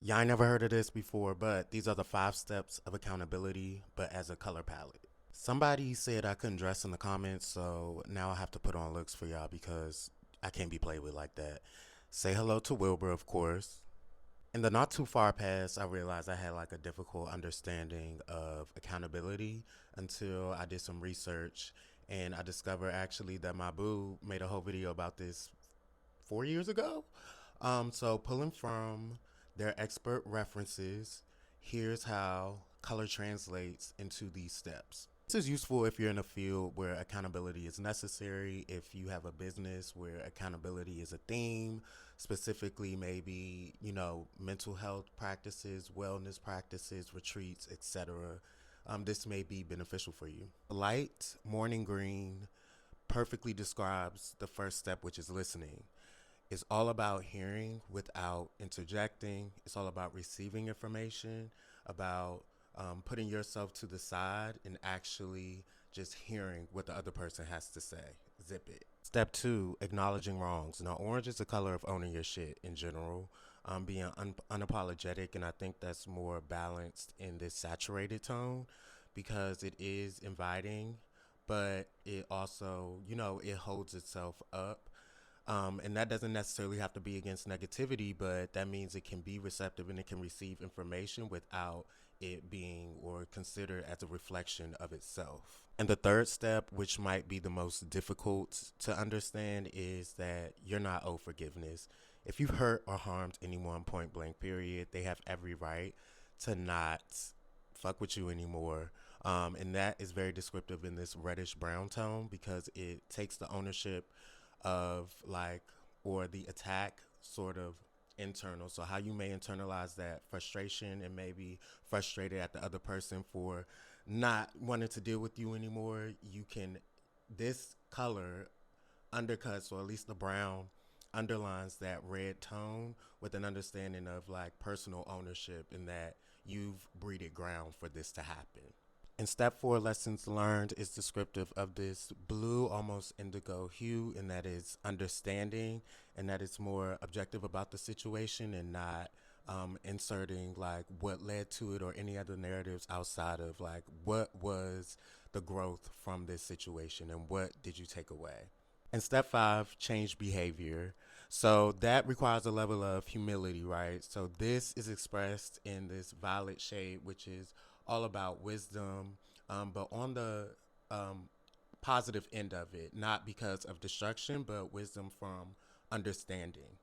Yeah, I never heard of this before, but these are the 5 steps of accountability, but as a color palette. Somebody said I couldn't dress in the comments, so now I have to put on looks for y'all because I can't be played with like that. Say hello to Wilbur, of course. In the not too far past, I realized I had like a difficult understanding of accountability until I did some research and I discovered actually that my boo made a whole video about this 4 years ago. So pulling from their expert references, here's how color translates into these steps. This is useful if you're in a field where accountability is necessary, if you have a business where accountability is a theme, specifically maybe, mental health practices, wellness practices, retreats, etc. This may be beneficial for you. Light morning green perfectly describes the first step, which is listening. It's all about hearing without interjecting. It's all about receiving information, about putting yourself to the side and actually just hearing what the other person has to say. Zip it. Step two, acknowledging wrongs. Now, orange is the color of owning your shit in general, being unapologetic, and I think that's more balanced in this saturated tone because it is inviting, but it also, it holds itself up, and that doesn't necessarily have to be against negativity, but that means it can be receptive and it can receive information without it being or considered as a reflection of itself. And the third step, which might be the most difficult to understand, is that you're not owed forgiveness. If you've hurt or harmed anyone, point blank, period, they have every right to not fuck with you anymore. And that is very descriptive in this reddish brown tone because it takes the ownership of like, or the attack sort of internal. So how you may internalize that frustration and maybe frustrated at the other person for not wanting to deal with you anymore, you can, this color undercuts, or at least the brown underlines that red tone with an understanding of like personal ownership and that you've breeded ground for this to happen. And step four, lessons learned, is descriptive of this blue, almost indigo hue, and that is understanding, and that it's more objective about the situation and not inserting like what led to it or any other narratives outside of like what was the growth from this situation and what did you take away. And step five, change behavior. So that requires a level of humility, right? So this is expressed in this violet shade, which is all about wisdom, but on the um, positive end of it, not because of destruction, but wisdom from understanding.